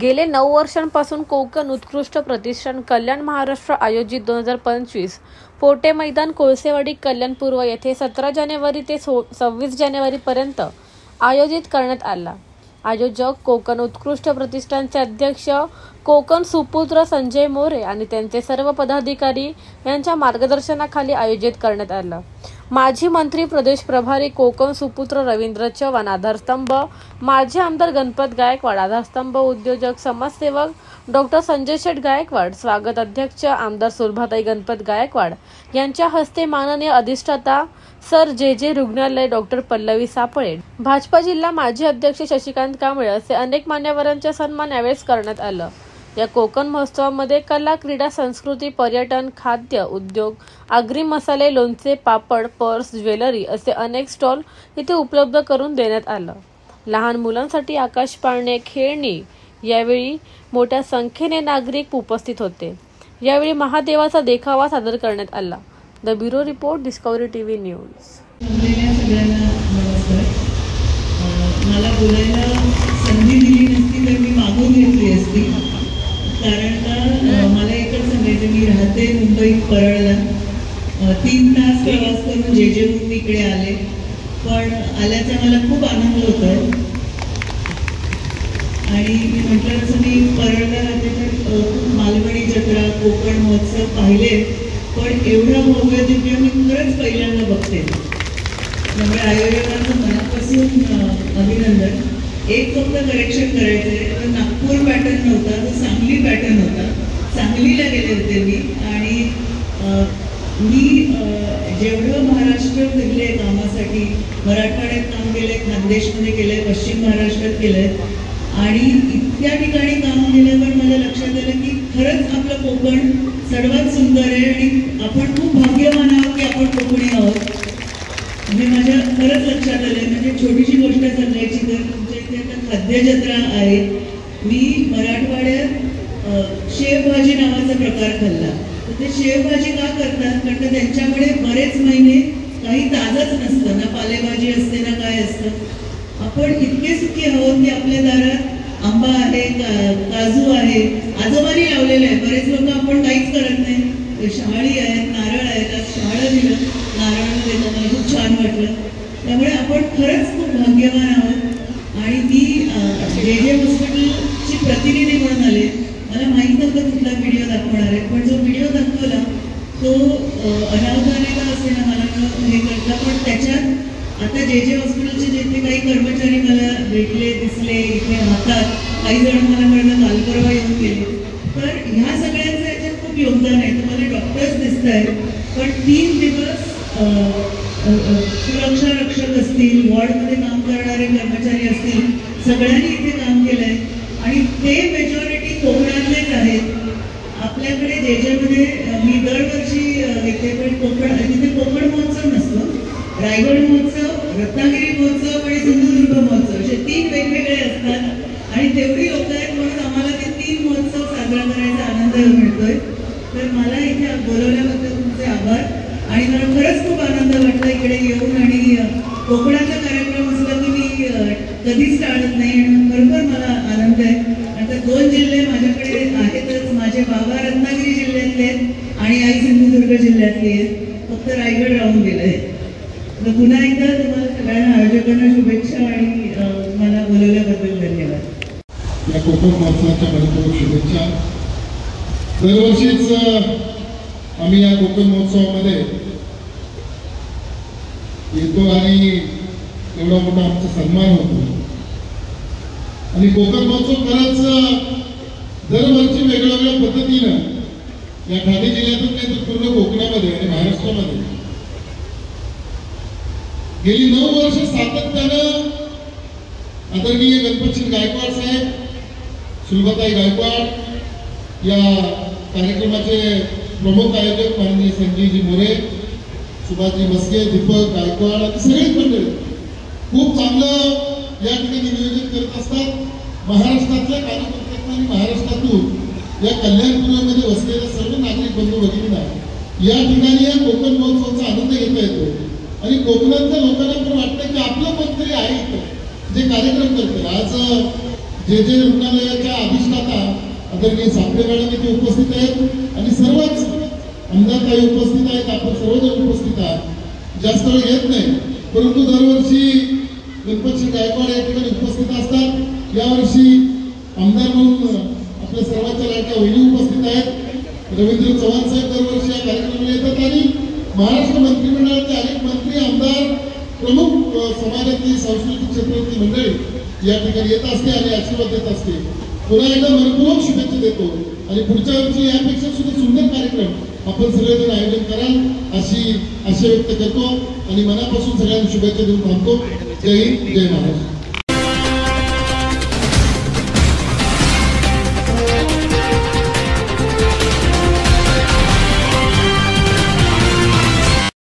गेले 9 वर्षांपासून कोकण उत्कृष्ट प्रतिष्ठान कल्याण महाराष्ट्र आयोजित 2025 पोटे मैदान कोळसेवाडी कल्याण पूर्व येथे 17 जानेवारी ते 26 जानेवारी पर्यंत आयोजित करण्यात आला। आयोजक कोकण उत्कृष्ट प्रतिष्ठानचे अध्यक्ष कोकण सुपुत्र संजय मोरे आणि त्यांचे सर्व पदाधिकारी यांच्या मार्गदर्शनाखाली आयोजित करण्यात आलं। माजी मंत्री प्रदेश प्रभारी कोकण सुपुत्र रवींद्र चव्हाण आधारस्तंभ, माजी आमदार गणपत गायकवाड आधारस्तंभ, उद्योजक समाजसेवक डॉक्टर संजय शेठ गायकवाड, स्वागत अध्यक्ष आमदार सुलभाताई गणपत गायकवाड यांच्या हस्ते माननीय अधिष्ठाता सर जे रुग्णालय डॉक्टर पल्लवी सापळे, भाजपा जिल्हा माजी अध्यक्ष शशिकांत कांबळे असे अनेक मान्यवरांचा सन्मान यावेळी करण्यात आला। या कोकण महोत्सवामध्ये कला, क्रीडा, संस्कृती, पर्यटन, खाद्य उद्योग, आगरी मसाले, लोणचे, पापड, पर्स, ज्वेलरी असे अनेक स्टॉल इथे उपलब्ध करून देण्यात आलं। लहान मुलांसाठी आकाश पाळणे, खेळणी यावेळी मोठ्या संख्येने नागरिक उपस्थित होते। यावेळी महादेवाचा देखावा सादर करण्यात आला। The bureau report, discovery TV news. मला बोलायला संधी दिली नसती तर मी मागून घेतली असती, कारण का मला एकच सांगायचं, मी राहते मुंबईत परळला, 3 तास प्रवास करून जेजेहून इकडे आले, पण आल्याचा मला खूप आनंद होतोय। आणि मी म्हटलं तसं मी परळला राहते तर मालवणी जत्रा, कोकण महोत्सव पाहिले, पण एवढा भव्य दिव्य मी खरंच पहिल्यांदा बघते। त्यामुळे आयोजकांचं मनापासून अभिनंदन। एक फक्त करेक्शन करायचं आहे, तर नागपूर पॅटर्न नव्हता, तो सांगली पॅटर्न होता। सांगलीला गेले होते मी, आणि मी जेवढं महाराष्ट्र फिरले कामासाठी, मराठवाड्यात काम केलंय, खानदेशमध्ये केलंय, पश्चिम महाराष्ट्रात केलंय, आणि इतक्या ठिकाणी काम केल्यावर माझ्या लक्षात आलं की खरंच आपलं कोकण सर्वात सुंदर आहे आणि आपण खूप भाग्यवान आहोत की आपण कोकणी आहोत। म्हणजे माझ्या खरंच लक्षात आले। म्हणजे छोटीशी गोष्ट सांगायची तर तुमच्या इथे आता खाद्य जत्रा आहे। मी मराठवाड्यात शेवभाजी नावाचा प्रकार खाल्ला, तर ते शेवभाजी का करतात, कारण त्यांच्याकडे बरेच महिने काही ताजंच नसतं, ना पालेभाजी असते ना काय असतं। आपण इतके सुखी आहोत की आपल्या दारात आंबा आहे, काजू आहे, आजोबांनी लावलेलं आहे। बरेच लोक आपण काहीच करत नाही, शहाळी आहेत, नारळ आहेत, शहाळं दिलं, नारळ देतं, मला खूप छान वाटलं। त्यामुळे आपण खरंच खूप भाग्यवान आहोत। आणि मी जे हॉस्पिटलची प्रतिनिधी म्हणून आले, मला माहीत नव्हतं कुठला व्हिडिओ दाखवणार आहे, पण जो व्हिडिओ दाखवला तो अनावधाने का असे ना मला हे कळलं, पण त्याच्यात आता जे हॉस्पिटलचे जिथे काही कर्मचारी मला भेटले, दिसले, इथे राहतात, काही जण मला कळलं काल परवा येऊन गेले, तर ह्या सगळ्यांचं याच्यात खूप योगदान आहे। तुम्हाला डॉक्टर्स दिसत आहेत, पण 3 दिवस सुरक्षा रक्षक असतील, वॉर्डमध्ये काम करणारे कर्मचारी असतील, सगळ्यांनी इथे काम केलंय, आणि ते मेजॉरिटी कोकणातलेच आहेत। आपल्याकडे जेजेमध्ये मी दरवर्षी येते, पण तिथे कोकण महोत्सव नसतो, रायगड महोत्सव, रत्नागिरी महोत्सव आणि सिंधुदुर्ग महोत्सव असे 3 वेगवेगळे असतात, आणि तेवढी लोक आहेत म्हणून आम्हाला ते 3 महोत्सव साजरा करायचा आनंद मिळतोय। तर मला इथे बोलवल्याबद्दल तुमचे आभार, आणि मला खरंच खूप आनंद वाटला इकडे येऊन, आणि कोकणाचा कार्यक्रम असला की मी कधीच टाळत नाही, आणि बरोबर मला आनंद आहे। आता 2 जिल्हे माझ्याकडे आहेतच, माझे बाबा रत्नागिरी जिल्ह्यातले आहेत आणि आई सिंधुदुर्ग जिल्ह्यातली आहे, फक्त रायगड राहून गेलंय। तर पुन्हा एकदा तुम्हाला सगळ्यांना आयोजकांना शुभेच्छा, आणि मला बोलवल्याबद्दल धन्यवाद। या कोकण महोत्सवाच्या मनपूर्वक शुभेच्छा। दरवर्षीच आम्ही या कोकण महोत्सवामध्ये येतो आणि एवढा मोठा आमचा सन्मान होतो, आणि कोकण महोत्सव खरंच दरवर्षी वेगवेगळ्या पद्धतीनं या ठाणे जिल्ह्यातून नाही तर पूर्ण कोकणामध्ये आणि महाराष्ट्रामध्ये गेली 9 वर्ष सातत्यानं आदरणीय गणपतजी गायकवाड साहेब, सुलभाताई गायकवाड, या कार्यक्रमाचे प्रमुख आयोजक माननीय संजयजी मोरे, सुभाषजी मस्के, दीपक गायकवाड आणि सगळेच मंडळी खूप चांगलं या ठिकाणी नियोजन करत असतात। महाराष्ट्रातल्या कार्यकर्त्यांना आणि महाराष्ट्रातून या कल्याणपूर्वमध्ये वसलेल्या सर्व नागरिक बंधू भगिनींना या ठिकाणी या कोकण महोत्सवाचा आनंद घेता येतो, आणि कोकणातल्या लोकांना पण वाटतं की आपलं कोणतरी आहे इथं जे कार्यक्रम करते। आज जे जे रुग्णालयाच्या अधिष्ठाता आदरणीय सापडे मॅडम इथे उपस्थित आहेत आणि सर्वच आमदार काही उपस्थित आहेत, आपण सर्वजण उपस्थित आहात. जास्त वेळ येत नाही, परंतु दरवर्षी गणपतसिंह गायकवाड या ठिकाणी उपस्थित असतात. यावर्षी आमदार म्हणून आपल्या सर्वांच्या लाडक्या वहिनी उपस्थित आहेत. रवींद्र चव्हाण साहेब दरवर्षी या कार्यक्रमाला येतात आणि महाराष्ट्र मंत्रिमंडळाचे अनेक मंत्री, आमदार, प्रमुख समाजातील सांस्कृतिक क्षेत्रातील मंडळी या ठिकाणी येत असते आणि आशीर्वाद देत असते. पुन्हा एकदा मनपूर्वक शुभेच्छा देतो आणि पुढच्या वर्षी यापेक्षा सुद्धा सुंदर कार्यक्रम आपण सगळेजण आयोजन कराल अशी आशा व्यक्त करतो आणि मनापासून सगळ्यांना शुभेच्छा देऊन थांबतो. जय हिंद, जय महाराष्ट्र.